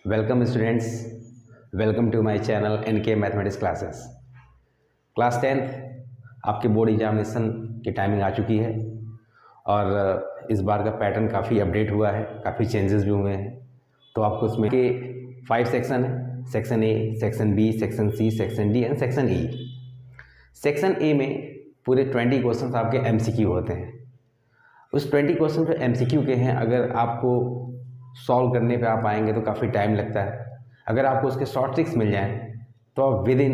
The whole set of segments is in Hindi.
Welcome students, welcome to my channel NK mathematics classes. Class 10th आपके बोर्ड एग्जामिनेशन की टाइमिंग आ चुकी है और इस बार का पैटर्न काफ़ी अपडेट हुआ है, काफ़ी चेंजेस भी हुए हैं। तो आपको इसमें के 5 सेक्शन है, section A, section B, section C, section D and section E. Section A में पूरे 20 क्वेश्चन आपके एमसीक्यू होते हैं। उस 20 क्वेश्चन जो एमसीक्यू के हैं, अगर आपको सॉल्व करने पे आप आएंगे तो काफ़ी टाइम लगता है। अगर आपको उसके शॉर्ट ट्रिक्स मिल जाएं तो आप विद इन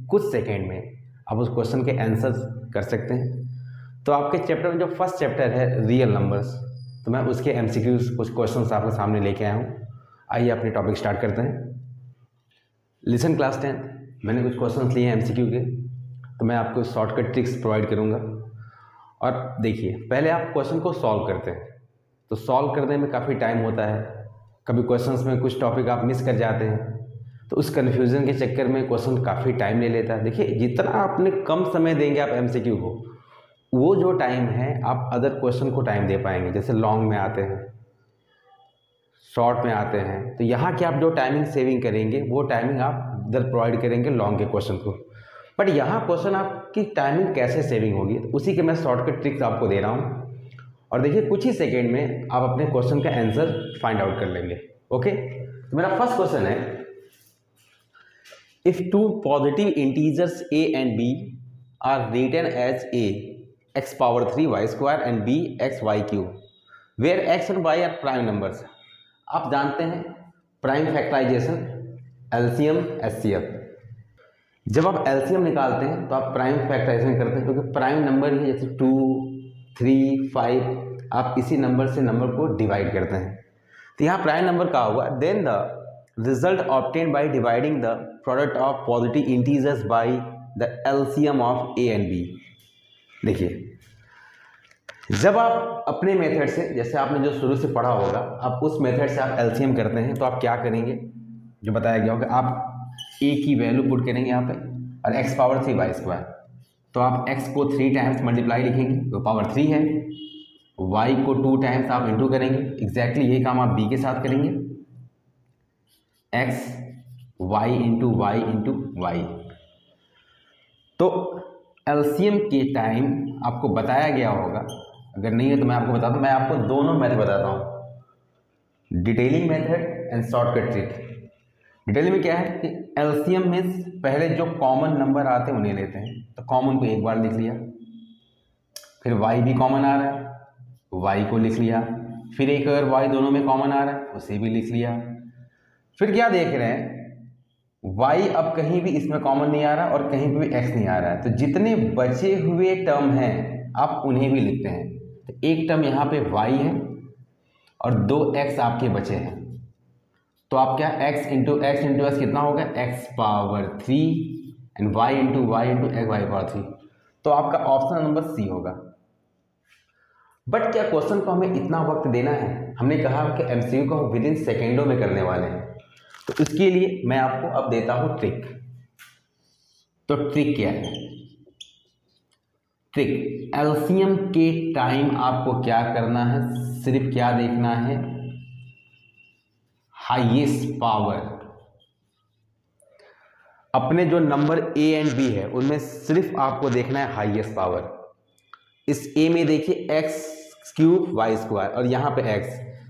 कुछ सेकेंड में आप उस क्वेश्चन के आंसर्स कर सकते हैं। तो आपके चैप्टर में जो फर्स्ट चैप्टर है रियल नंबर्स, तो मैं उसके एमसीक्यूज कुछ क्वेश्चंस आपके सामने लेके आया हूँ। आइए अपने टॉपिक स्टार्ट करते हैं। लिसन क्लास 10, मैंने कुछ क्वेश्चंस लिए हैं एमसीक्यू के, तो मैं आपको शॉर्टकट ट्रिक्स प्रोवाइड करूँगा। और देखिए, पहले आप क्वेश्चन को सॉल्व करते हैं, तो सॉल्व करने में काफ़ी टाइम होता है। कभी क्वेश्चंस में कुछ टॉपिक आप मिस कर जाते हैं, तो उस कन्फ्यूज़न के चक्कर में क्वेश्चन काफ़ी टाइम ले लेता है। देखिए, जितना आपने कम समय देंगे आप एमसीक्यू को, वो जो टाइम है आप अदर क्वेश्चन को टाइम दे पाएंगे। जैसे लॉन्ग में आते हैं, शॉर्ट में आते हैं, तो यहाँ की आप जो टाइमिंग सेविंग करेंगे वो टाइमिंग आप इधर प्रोवाइड करेंगे लॉन्ग के क्वेश्चन को। बट यहाँ क्वेश्चन आपकी टाइमिंग कैसे सेविंग होगी, तो उसी के मैं शॉर्टकट ट्रिक्स आपको दे रहा हूँ। और देखिए, कुछ ही सेकेंड में आप अपने क्वेश्चन का आंसर फाइंड आउट कर लेंगे। ओके, तो मेरा फर्स्ट क्वेश्चन है, if two positive integers a and b are written as a x power 3 y square and b x y cube, where x and y are prime numbers. आप जानते हैं प्राइम फैक्टराइजेशन, एलसीएम, एचसीएफ। जब आप एलसीएम निकालते हैं तो आप प्राइम फैक्टराइजेशन करते हैं, क्योंकि प्राइम नंबर ही जैसे 2, 3, 5, आप इसी नंबर से नंबर को डिवाइड करते हैं। तो यहाँ प्राइम नंबर का हुआ, then the result obtain by dividing the product of positive integers by the LCM of A and B. देखिए, जब आप अपने मेथड से, जैसे आपने जो शुरू से पढ़ा होगा, आप उस मेथड से आप एलसीएम करते हैं, तो आप क्या करेंगे, जो बताया गया होगा, आप ए की वैल्यू पुट करेंगे यहाँ पे और एक्स पावर 3 वाई स्क्वायर। तो आप x को 3 टाइम्स मल्टीप्लाई लिखेंगे तो पावर 3 है, y को 2 टाइम्स आप इंटू करेंगे। एग्जैक्टली यही काम आप b के साथ करेंगे, x y into Y into Y. तो एलसीएम के टाइम आपको बताया गया होगा, अगर नहीं है तो मैं आपको बताता हूँ। मैं आपको दोनों मेथड बताता हूँ, detailing method and shortcut trick. Detailing में क्या है कि एलसीएम मीन्स पहले जो कॉमन नंबर आते हैं उन्हें लेते हैं, तो कॉमन को एक बार लिख लिया, फिर y भी कॉमन आ रहा है, y को लिख लिया, फिर एक अगर y दोनों में कॉमन आ रहा है उसे भी लिख लिया। फिर क्या देख रहे हैं, y अब कहीं भी इसमें कॉमन नहीं आ रहा और कहीं भी x नहीं आ रहा है, तो जितने बचे हुए टर्म हैं आप उन्हें भी लिखते हैं। तो एक टर्म यहाँ पे y है और 2x आपके बचे हैं, तो आप क्या x इंटू एक्स कितना होगा, x power 3 and y into X Y power 3। तो आपका ऑप्शन नंबर सी होगा। बट क्या क्वेश्चन को हमें इतना वक्त देना है? हमने कहा कि एमसीक्यू को हम विद इन सेकेंडों में करने वाले हैं, तो इसके लिए मैं आपको अब देता हूं ट्रिक। तो ट्रिक क्या है? ट्रिक, एलसीएम के टाइम आपको क्या करना है, सिर्फ क्या देखना है, हाईएस्ट पावर। अपने जो नंबर a एंड b है उनमें सिर्फ आपको देखना है हाईएस्ट पावर। इस a में देखिए x क्यूब वाई स्क्वायर और यहाँ पे x,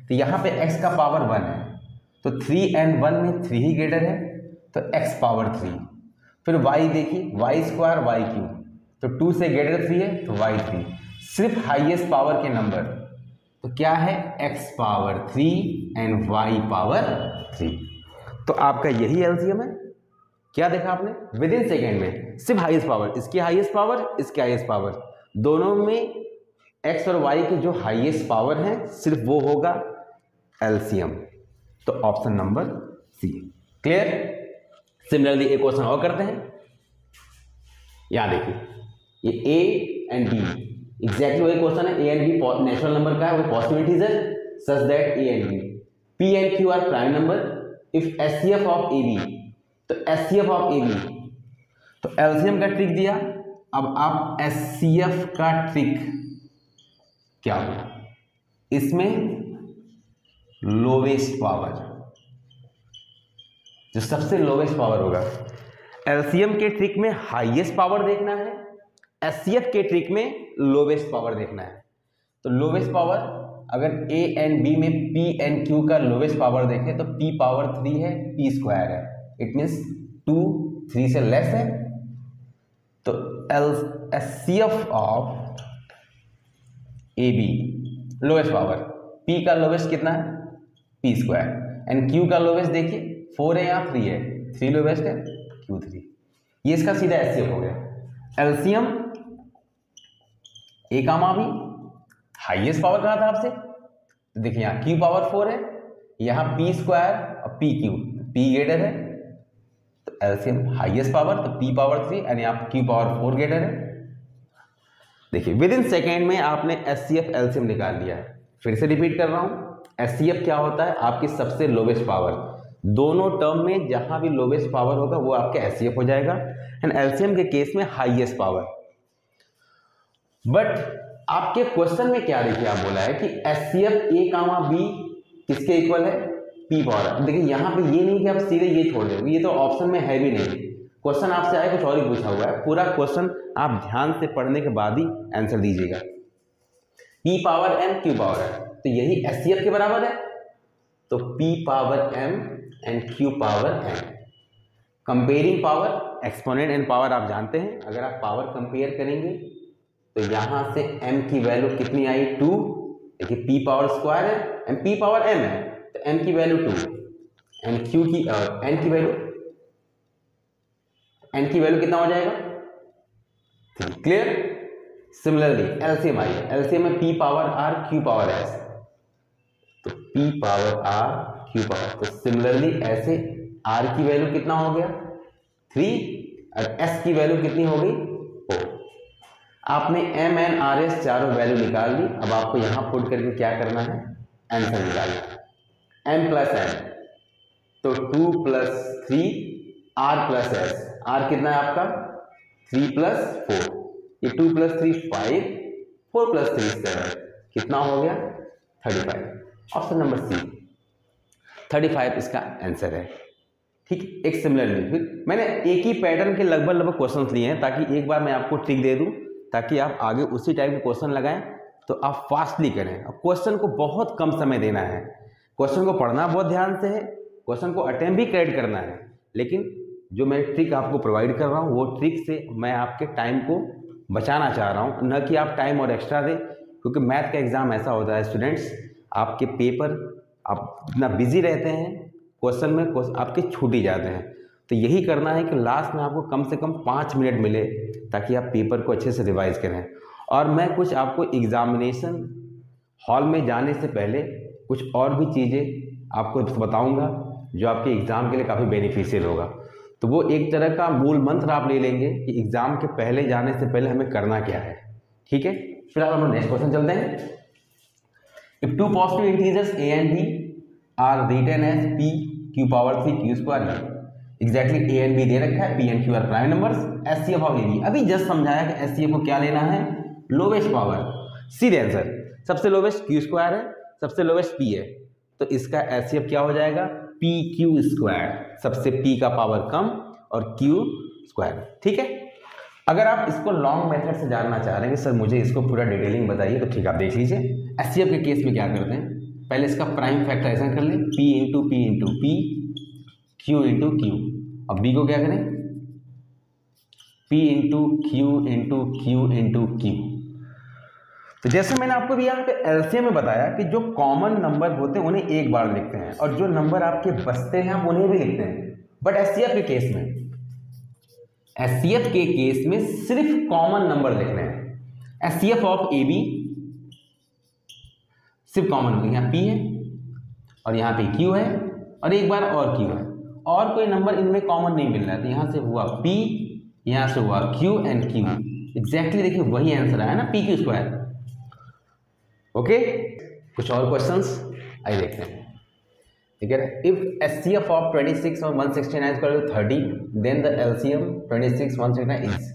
तो यहाँ पे x का पावर 1 है, तो 3 एंड 1 में 3 ही ग्रेटर है, तो x पावर 3। फिर y देखिए, वाई स्क्वायर वाई क्यूब, तो 2 से ग्रेटर 3 है तो y 3। सिर्फ हाईएस्ट पावर के नंबर, तो क्या है, x power 3 and y power 3। तो आपका यही एलसीएम है। क्या देखा आपने, विद इन सेकेंड में सिर्फ हाईएस्ट पावर, इसकी हाईएस्ट पावर, इसकी हाईएस्ट पावर, दोनों में x और y की जो हाईएस्ट पावर है सिर्फ वो होगा एलसीएम। तो option number C. Clear? Similarly एक क्वेश्चन और करते हैं। यहां देखिए, ये a एंड b, एग्जैक्टली वही क्वेश्चन है। A and B natural number का है, वो positive integer, such that A and B, P and Q are prime number if HCF of A B. तो एचसीएफ ऑफ ए बी, तो एलसीएम का ट्रिक दिया। अब आप एचसीएफ का ट्रिक क्या होगा, इसमें लोवेस्ट पावर, जो सबसे लोवेस्ट पावर होगा। एलसीएम के ट्रिक में हाईएस्ट पावर देखना है, एचसीएफ के ट्रिक में लोवेस्ट पावर देखना है। तो लोवेस्ट पावर अगर ए एंड बी में पी एंड क्यू का लोवेस्ट पावर देखें तो पी पावर 3 है, पी स्क्वायर है, इट मीन्स 2 3 से लेस है। तो HCF of A B lowest power, P का लोवेस्ट कितना है, पी स्क्वायर, एंड क्यू का लोवेस्ट देखिए 4 है या 3 है, 3 लोवेस्ट है, क्यू 3। ये इसका सीधा एचसीएफ हो गया। एलसीएम ए कामा बी, हाईएस्ट पावर कहा था आपसे, तो देखिए यहाँ क्यू पावर 4 है, यहाँ पी स्क्वायर और पी क्यू, पी ग्रेटर है, तो एलसीएम हाईएस्ट पावर तो पी पावर 3 एंड यहाँ क्यू पावर 4 ग्रेटर है। देखिए विद इन सेकेंड में आपने एचसीएफ एलसीएम निकाल लिया है। फिर से रिपीट कर रहा हूँ, एचसीएफ क्या होता है, आपकी सबसे लोवेस्ट पावर, दोनों टर्म में जहां भी लोवेस्ट पावर होगा वो आपका एचसीएफ हो जाएगा, एंड एलसीएम के केस में हाईएस्ट पावर। बट आपके क्वेश्चन में क्या देखिए आप बोला है कि एचसीएफ ए कामा बी किसके इक्वल है, पी पावर। देखिए यहाँ पे ये नहीं कि आप सीधे ये छोड़ दोगे, ये तो ऑप्शन में है भी नहीं, क्वेश्चन आपसे आए कुछ और ही पूछा हुआ है। पूरा क्वेश्चन आप ध्यान से पढ़ने के बाद ही आंसर दीजिएगा। P power M Q power है, तो यही एचसीएफ के बराबर है, तो P power M and Q power M. Comparing power, exponent and power आप जानते हैं, अगर आप पावर कंपेयर करेंगे तो यहां से m की वैल्यू कितनी आई, 2। देखिए p पावर स्क्वायर है एंड p पावर m है, तो m की वैल्यू 2 एंड q की n की वैल्यू कितना हो जाएगा, 3। क्लियर। सिमिलरली एलसीएम आई है, एलसीएम में p power r q power s, तो p power r q power, तो सिमिलरली ऐसे r की वैल्यू कितना हो गया, 3 और s की वैल्यू कितनी हो गई, 4। आपने m n r s चारों वैल्यू निकाल ली। अब आपको यहां पुट करके क्या करना है, आंसर निकालना। m प्लस n, तो 2 plus 3 r plus s, r कितना है आपका 3 प्लस 4, ये 2 प्लस 3 5, 4 प्लस 3 7, कितना हो गया 35। ऑप्शन नंबर सी 35 इसका आंसर है। ठीक, एक सिमिलरली मैंने एक ही पैटर्न के लगभग क्वेश्चन लिए हैं ताकि एक बार मैं आपको ट्रिक दे दूं, ताकि आप आगे उसी टाइप के क्वेश्चन लगाएं तो आप फास्टली करें। अब क्वेश्चन को बहुत कम समय देना है, क्वेश्चन को पढ़ना बहुत ध्यान से है, क्वेश्चन को अटेम्प्ट भी करेक्ट करना है, लेकिन जो मैं ट्रिक आपको प्रोवाइड कर रहा हूँ वो ट्रिक से मैं आपके टाइम को बचाना चाह रहा हूँ, न कि आप टाइम और एक्स्ट्रा दें। क्योंकि मैथ का एग्ज़ाम ऐसा होता है स्टूडेंट्स, आपके पेपर आप इतना बिजी रहते हैं क्वेश्चन में, आपके छूट ही जाते हैं। तो यही करना है कि लास्ट में आपको कम से कम 5 मिनट मिले ताकि आप पेपर को अच्छे से रिवाइज करें। और मैं कुछ आपको एग्ज़ामिनेशन हॉल में जाने से पहले कुछ और भी चीज़ें आपको बताऊंगा जो आपके एग्ज़ाम के लिए काफ़ी बेनिफिशियल होगा। तो वो एक तरह का मूल मंत्र आप ले लेंगे कि एग्ज़ाम के पहले जाने से पहले हमें करना क्या है। ठीक है, फिलहाल हम नेक्स्ट क्वेश्चन चलते हैं। If 2 positive integers a and b are written as p q power 3 q square, exactly a and b दे रखा है, p and q are prime numbers, HCF of ab। अभी जस्ट समझाया कि एचसीएफ को क्या लेना है, लोवेस्ट पावर। सीधे आंसर, सबसे लोवेस्ट q स्क्वायर है, सबसे लोवेस्ट p है, तो इसका एचसीएफ क्या हो जाएगा, p q स्क्वायर, सबसे p का पावर कम और q स्क्वायर। ठीक है, अगर आप इसको लॉन्ग मेथड से जानना चाह रहे हैं कि सर मुझे इसको पूरा डिटेलिंग बताइए, तो ठीक है आप देख लीजिए। एचसीएफ के केस में क्या करते हैं, पहले इसका प्राइम फैक्टराइजेशन कर लें, p into p, q into q, अब b को क्या करें, p into q into q। तो जैसे मैंने आपको भी यहाँ पे एलसीएम में बताया कि जो कॉमन नंबर होते हैं उन्हें एक बार लिखते हैं और जो नंबर आपके बचते हैं आप उन्हें भी लिखते हैं। बट एचसीएफ के केस में, एचसीएफ के केस में सिर्फ कॉमन नंबर लिखने हैं। एचसीएफ ऑफ ए बी सिर्फ कॉमन नंबर, यहाँ p है और यहाँ पे q है और एक बार और q है, और कोई नंबर इनमें कॉमन नहीं मिल रहा है। तो यहाँ से हुआ p, यहाँ से हुआ q एंड q, एग्जैक्टली देखिए वही आंसर आया ना, p q स्क्वायर। ओके, कुछ और क्वेश्चंस आइए देखते हैं। ठीक है, इफ एचसीएफ ऑफ 26 और 169 equal to 30 then the LCM 26 169 is.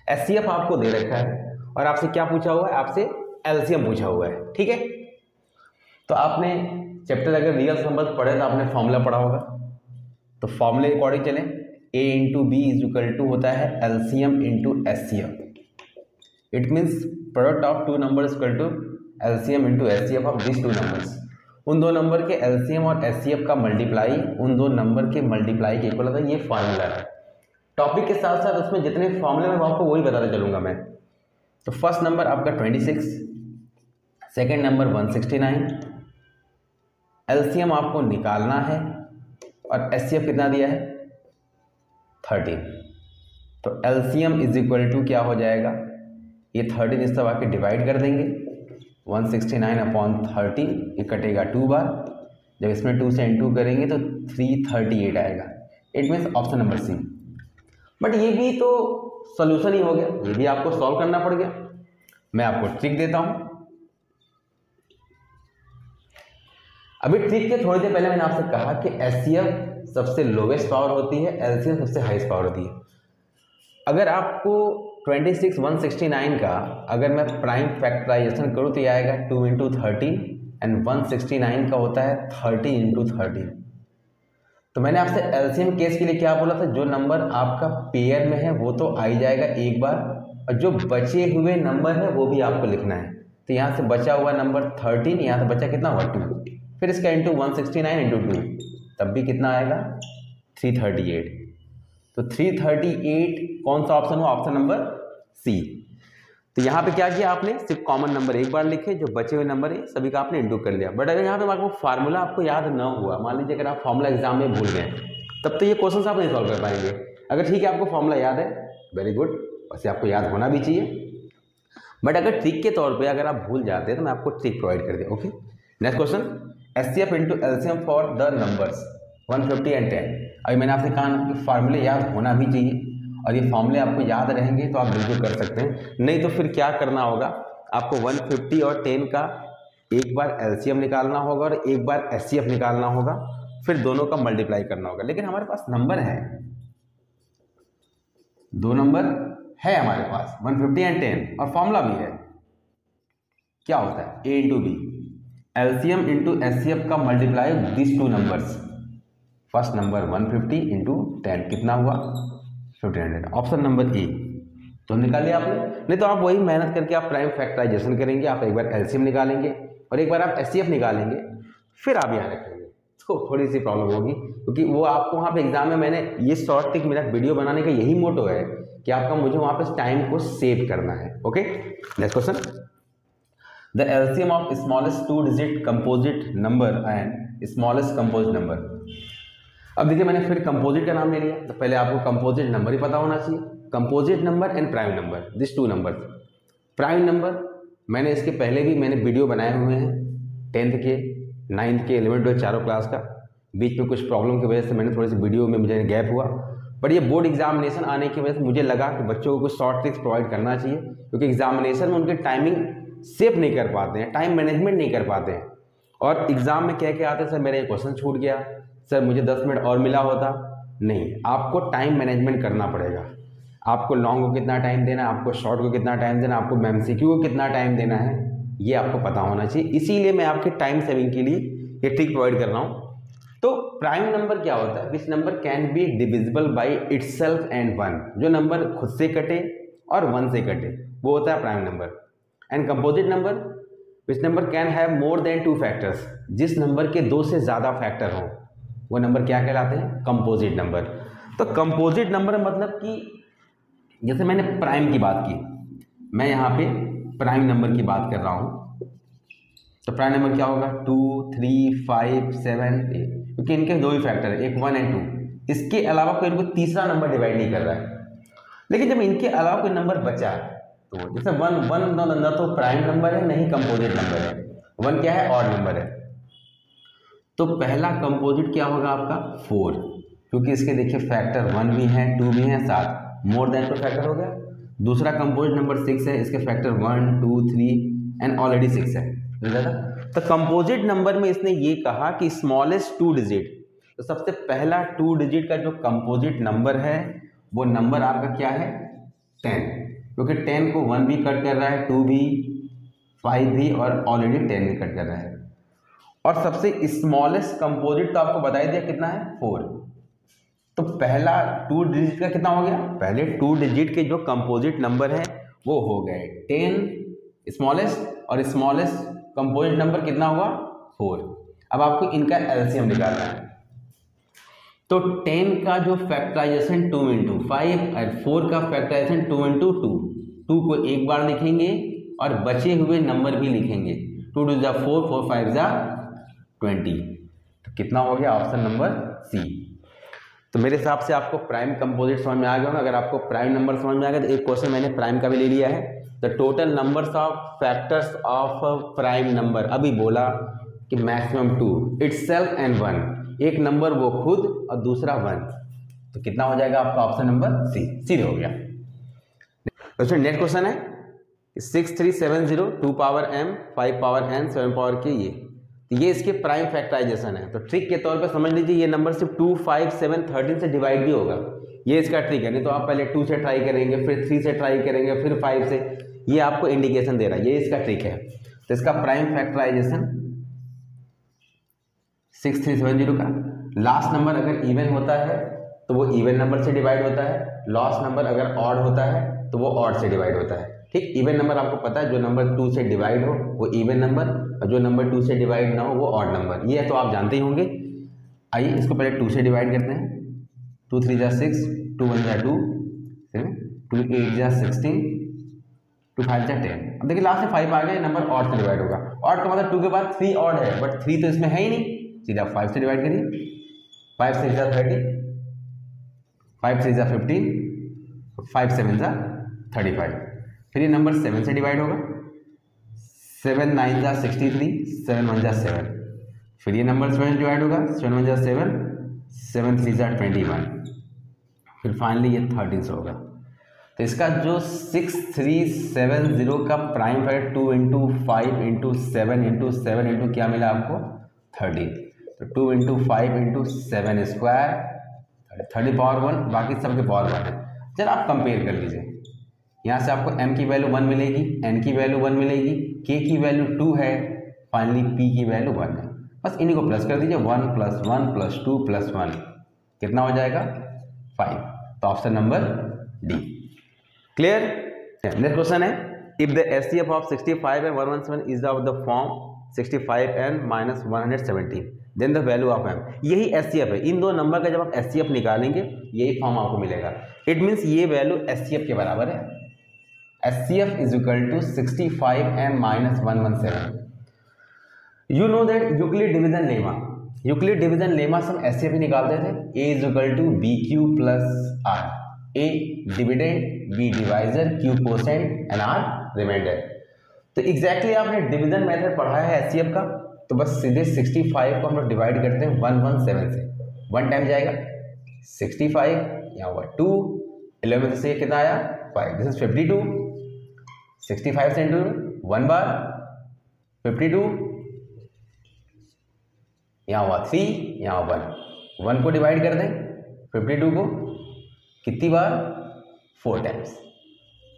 HCF आपको दे रखा है और आपसे क्या पूछा हुआ है, आपसे एलसीएम पूछा हुआ है। ठीक है, तो आपने चैप्टर अगर रियल नंबर पढ़े तो आपने फॉर्मूला पढ़ा होगा, तो फॉर्मूले के अकॉर्डिंग चलें, A into B is equal to होता है LCM into HCF. It means product of two number equal to LCM into HCF of this two numbers. उन दो नंबर के एलसीएम और एचसीएफ का मल्टीप्लाई उन दो नंबर के मल्टीप्लाई के इक्वल होता है। ये फार्मूला है। टॉपिक के साथ साथ उसमें जितने फॉर्मूले में आपको वही बताता चलूँगा मैं। तो फर्स्ट नंबर आपका 26, सेकेंड नंबर 169, एलसीएम आपको निकालना है और एचसीएफ कितना दिया है 13। तो एलसीएम इज इक्वल टू क्या हो जाएगा, ये 13 इस तरह आके डिवाइड कर देंगे 169 अपॉन 13, ये कटेगा 2 बार। जब इसमें 2 से इंटू करेंगे तो 338 आएगा। It means option number C. But ये भी तो सोल्यूशन ही हो गया, ये भी आपको सॉल्व करना पड़ गया। मैं आपको ट्रिक देता हूं। अभी ट्रिक के थोड़ी देर पहले मैंने आपसे कहा कि एचसीएफ सबसे लोवेस्ट पावर होती है, एलसीएम सबसे हाईएस्ट पावर होती है। अगर आपको 26 169 का अगर मैं प्राइम फैक्टराइजेशन करूँ तो ये आएगा 2 इंटू 13 एंड 169 का होता है 30 इंटू 13। तो मैंने आपसे एलसीएम केस के लिए क्या बोला था, जो नंबर आपका पेयर में है वो तो आ ही जाएगा एक बार, और जो बचे हुए नंबर है वो भी आपको लिखना है। तो यहाँ से बचा हुआ नंबर 13, यहाँ से बचा कितना हुआ 2, फिर इसका इंटू 169 इंटू 2, तब भी कितना आएगा 338। तो 338 कौन सा ऑप्शन हुआ, ऑप्शन नंबर सी। तो यहाँ पे क्या किया आपने, सिर्फ कॉमन नंबर एक बार लिखे, जो बचे हुए नंबर है सभी का आपने इंटू कर लिया। बट अगर यहाँ पे आपको फार्मूला आपको याद ना हुआ, मान लीजिए अगर आप फार्मूला एग्जाम में भूल गए, तब तो ये क्वेश्चन आप नहीं सॉल्व कर पाएंगे। अगर ठीक है आपको फार्मूला याद है, वेरी गुड, वैसे आपको याद होना भी चाहिए। बट अगर ट्रिक के तौर पर अगर आप भूल जाते हैं तो मैं आपको ट्रिक प्रोवाइड कर दिया। Okay, next question, HCF into LCM for the numbers 150 and 10। अभी मैंने आपसे कहा कि फार्मूले याद होना भी चाहिए, और ये फॉर्मूले आपको याद रहेंगे तो आप बिल्कुल कर सकते हैं। नहीं तो फिर क्या करना होगा, आपको 150 और 10 का एक बार एलसीएम निकालना होगा और एक बार एचसीएफ निकालना होगा, फिर दोनों का मल्टीप्लाई करना होगा। लेकिन हमारे पास नंबर है, दो नंबर है हमारे पास 150 एंड 10, और फॉर्मूला भी है। क्या होता है, A into B, LCM into HCF का multiply this two numbers. First number 150 into 10 कितना हुआ 1500, ऑप्शन नंबर ए। तो निकाल लिया आपने। नहीं तो आप वही मेहनत करके आप प्राइम फैक्टराइजेशन करेंगे, आप एक बार एलसीएम निकालेंगे और एक बार आप एचसीएफ निकालेंगे, फिर आप यहाँ रखेंगे, तो थोड़ी सी प्रॉब्लम होगी, क्योंकि वो आपको वहाँ पे एग्जाम में, मैंने ये शॉर्ट ट्रिक, मेरा वीडियो बनाने का यही मोटो है कि आपका मुझे वहाँ पे टाइम को सेव करना है। Okay, next question, the LCM of smallest 2 digit composite number and smallest composite number. अब देखिए मैंने फिर कंपोजिट का नाम ले लिया, तो पहले आपको कंपोजिट नंबर ही पता होना चाहिए। Composite number and prime number, this two number. Prime number मैंने इसके पहले भी मैंने वीडियो बनाए हुए हैं, 10th के, 9th के, 11th 12 चारों क्लास का। बीच में कुछ प्रॉब्लम की वजह से मैंने थोड़ी सी वीडियो में मुझे गैप हुआ, बट ये बोर्ड एग्जामिनेशन आने की वजह से मुझे लगा कि बच्चों को कुछ शॉर्ट ट्रिक्स प्रोवाइड करना चाहिए, क्योंकि एग्जामिनेशन में उनके टाइमिंग सेव नहीं कर पाते हैं, टाइम मैनेजमेंट नहीं कर पाते हैं, और एग्जाम में कह के आते हैं सर मेरा ये क्वेश्चन छूट गया, सर मुझे 10 मिनट और मिला होता। नहीं, आपको टाइम मैनेजमेंट करना पड़ेगा। आपको लॉन्ग को कितना टाइम देना है, आपको शॉर्ट को कितना टाइम देना है, आपको एमसीक्यू को कितना टाइम देना है, ये आपको पता होना चाहिए। इसीलिए मैं आपके टाइम सेविंग के लिए ये ट्रिक प्रोवाइड कर रहा हूँ। तो प्राइम नंबर क्या होता है, विच number can be divisible by itself and 1, जो नंबर खुद से कटे और 1 से कटे, वो होता है prime number. And composite number, which number can have more than 2 factors, जिस नंबर के 2 से ज़्यादा फैक्टर हों, वो नंबर क्या कहलाते हैं, कंपोजिट नंबर। तो कंपोजिट नंबर मतलब कि जैसे मैंने प्राइम की बात की, मैं यहाँ पे प्राइम नंबर की बात कर रहा हूँ, तो प्राइम नंबर क्या होगा 2 3 5 7 8, क्योंकि इनके 2 ही फैक्टर है, एक 1 एंड 2। इसके अलावा कोई इनको तीसरा नंबर डिवाइड नहीं कर रहा है। लेकिन जब इनके अलावा कोई नंबर बचा है, तो जैसे 1 न तो प्राइम नंबर है, नहीं कंपोजिट नंबर है, 1 क्या है, ऑड नंबर है। तो पहला कंपोजिट क्या होगा आपका 4, क्योंकि इसके देखिए फैक्टर 1 भी है 2 भी है, 7 मोर देन 2 फैक्टर हो गया। दूसरा कंपोजिट नंबर 6 है, इसके फैक्टर 1 2 3 एंड ऑलरेडी 6 है। तो कंपोजिट नंबर में इसने ये कहा कि स्मॉलेस्ट 2 डिजिट, तो सबसे पहला 2 डिजिट का जो कंपोजिट नंबर है वो नंबर आपका क्या है 10, क्योंकि 10 को 1 भी कट कर रहा है, 2 भी, 5 भी, और ऑलरेडी 10 भी कट कर रहा है। और सबसे स्मॉलेस्ट कंपोजिट तो आपको बता दिया कितना है 4, तो पहला 2 डिजिट का कितना हो गया, पहले 2 डिजिट के जो कंपोजिट नंबर है वो हो गए 10 स्मॉलेस्ट, और स्मॉलेस्ट कंपोजिट नंबर कितना हुआ 4। अब आपको इनका एलसीएम निकालना है। तो 10 का जो फैक्टराइजेशन 2 × 5 और 4 का फैक्टराइजेशन 2 × 2, 2 को एक बार लिखेंगे और बचे हुए नंबर भी लिखेंगे। 2 2 × 4, 4 5 × 20। तो कितना हो गया, ऑप्शन नंबर सी। तो मेरे हिसाब से आपको प्राइम कंपोजिट समझ में आ गया होगा। अगर आपको प्राइम नंबर समझ में आ गया तो एक क्वेश्चन मैंने प्राइम का भी ले लिया है। The total numbers of factors of prime number, अभी बोला कि मैक्सिमम 2 इटसेल्फ एंड 1, एक नंबर वो खुद और दूसरा 1, तो कितना हो जाएगा आपका ऑप्शन नंबर सी, सीधे हो गया। दोस्तों नेक्स्ट क्वेश्चन है 6370 2 power m 5 power n 7 power k, ये इसके प्राइम फैक्टराइजेशन है। तो ट्रिक के तौर पे समझ लीजिए ये नंबर सिर्फ 2 5 7 13 से डिवाइड भी होगा, ये इसका ट्रिक है। नहीं तो आप पहले 2 से ट्राई करेंगे, फिर 3 से ट्राई करेंगे, फिर 5 से, ये आपको इंडिकेशन दे रहा है, ये इसका ट्रिक है। तो इसका प्राइम फैक्टराइजेशन 6370 का लास्ट नंबर अगर इवन होता है तो वो इवन नंबर से डिवाइड होता है, लास्ट नंबर अगर ऑड होता है तो वो ऑड से डिवाइड होता है। ठीक, इवन नंबर आपको पता है, जो नंबर 2 से डिवाइड हो वो इवन नंबर, और जो नंबर 2 से डिवाइड ना हो वो ऑड नंबर, ये तो आप जानते ही होंगे। आइए इसको पहले 2 से डिवाइड करते हैं। 2 3 × 6, 2 1 × 2, 2 8 × 16, 2 5 × 10। अब देखिए लास्ट में 5 आ गया, नंबर ऑड से डिवाइड होगा। ऑड का मतलब 2 के बाद 3 ऑड है, बट 3 तो इसमें है ही नहीं, सीधा 5 से डिवाइड करिए। 5 6 × 30, 5 6 × 15, 5 7 × 35। फिर ये नंबर 7 से डिवाइड होगा। 7 9 × 63, 7 1 × 7। फिर ये नंबर 7 डिवाइड होगा, 7 1 × 7, 7 3 × 21। फिर फाइनली ये 13 से होगा। तो इसका जो 6370 का प्राइम फैक्टर 2 × 5 × 7 × 7 × क्या मिला आपको 13। तो 2 × 5 × 7 स्क्वायर 30 पावर 1, बाकी सबके पावर 1 है। चल आप कंपेयर कर लीजिए, यहाँ से आपको m की वैल्यू 1 मिलेगी, n की वैल्यू 1 मिलेगी, k की वैल्यू 2 है, फाइनली p की वैल्यू 1 है। बस इन्हीं को प्लस कर दीजिए, 1 + 1 + 2 + 1 कितना हो जाएगा 5। तो option number D clear. Next question है if the HCF of 65 and 117 is of the form 65n - 117 then the value of m। यही एचसीएफ है, इन दो नंबर का जब आप एचसीएफ निकालेंगे यही फॉर्म आपको मिलेगा। इट मीन्स ये वैल्यू एचसीएफ के बराबर है। HCF is equal to 65m - 117। You know that Euclid division lemma, Euclid division lemma से हम HCF ही निकालते थे। A is equal to BQ + R। A dividend, B divisor, Q quotient and R remainder. तो एग्जैक्टली आपने डिवीजन मेथड पढ़ा है HCF का, तो बस सीधे 65 को हम लोग डिवाइड करते हैं 117 से। 1 टाइम जाएगा 65, यहाँ हुआ 2, 11 से कितना आया 5, दिस इज 52। 65 से इंटू 1 बार 52, यहाँ हुआ 3, यहाँ 1 को डिवाइड कर दें 52 को कितनी बार 4 टाइम्स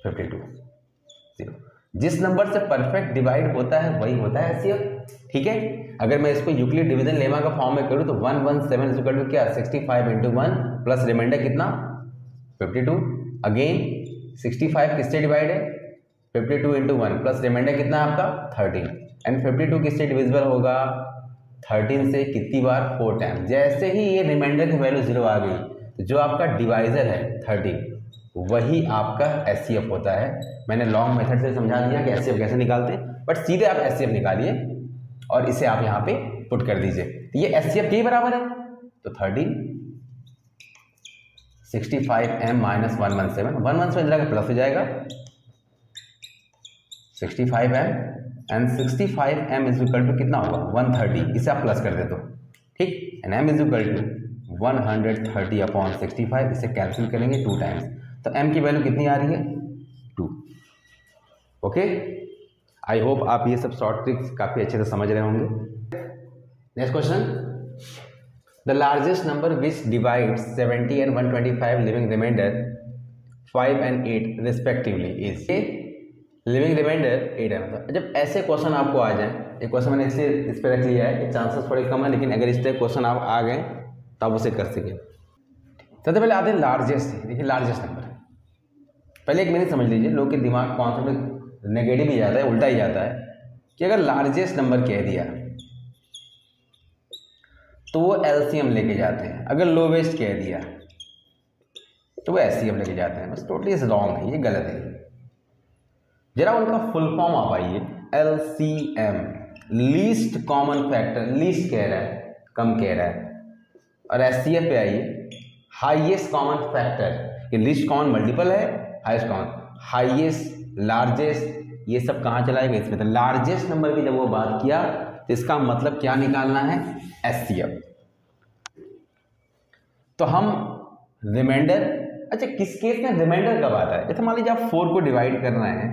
52 0। जिस नंबर से परफेक्ट डिवाइड होता है वही होता है एचसीएफ। ठीक है, अगर मैं इसको यूक्लिड डिवीजन लेमा का फॉर्म में करूँ तो 117 इज इक्वल टू क्या 65 × 1 प्लस रिमाइंडर कितना 52। अगेन 65 किससे डिवाइड है 52 × 1 प्लस रिमाइंडर कितना है आपका 13, एंड 52 किससे डिविजिबल होगा 13 से कितनी बार 4 टाइम। जैसे ही ये रिमाइंडर की वैल्यू 0 आ गई तो जो आपका डिवाइजर है 13 वही आपका एचसीएफ होता है। मैंने लॉन्ग मेथड से समझा दिया कि एचसीएफ कैसे निकालते हैं, बट सीधे आप एचसीएफ निकालिए और इसे आप यहाँ पे पुट कर दीजिए। तो ये एचसीएफ के बराबर है, तो 13 65m - 117, 117 इधर का प्लस हो जाएगा 65m, and 65m is equal to कितना होगा 130, इसे आप प्लस कर दे तो ठीक, and m is equal to 130/65, इसे कैंसिल करेंगे 2 टाइम्स, तो m की वैल्यू कितनी आ रही है 2। ओके, आई होप आप ये सब शॉर्ट ट्रिक्स काफ़ी अच्छे से समझ रहे होंगे। Next question, the largest number which divides 70 and 125 leaving remainder 5 and 8 respectively is. Leaving remainder 8 है। मतलब जब ऐसे क्वेश्चन आपको आ जाए, एक क्वेश्चन मैंने इसलिए इस पर रख लिया है कि चांसेस थोड़े कम है, लेकिन अगर इस तरह क्वेश्चन आप आ गए तो आप उसे कर सकें। सबसे पहले आते हैं लार्जेस्ट। देखिए लार्जेस्ट नंबर, पहले एक मिनट समझ लीजिए, लोग के दिमाग कॉन्सेप्ट नेगेटिव ही जाता है, उल्टा ही जाता है कि अगर लार्जेस्ट नंबर कह दिया तो वो एलसीएम लेके जाते हैं, अगर लोवेस्ट कह दिया तो वो एचसीएफ लेके जाते हैं। बस टोटली इज रॉन्ग है, ये गलत है। जरा उनका फुल फॉर्म आप आइए, LCM least common factor, least कह रहा है, कम कह रहा है, और एचसीएफ पे आइए हाईएस्ट कॉमन फैक्टर, ये लीस्ट कॉमन मल्टीपल है, हाईएस्ट कॉमन, हाईएस्ट, लार्जेस्ट, ये सब कहाँ चलाएगा इसमें। तो लार्जेस्ट नंबर की जब वो बात किया तो इसका मतलब क्या निकालना है, एचसीएफ। तो हम रिमाइंडर, अच्छा किस केस में रिमाइंडर कब आता है, जैसे मान लीजिए आप 4 को डिवाइड करना है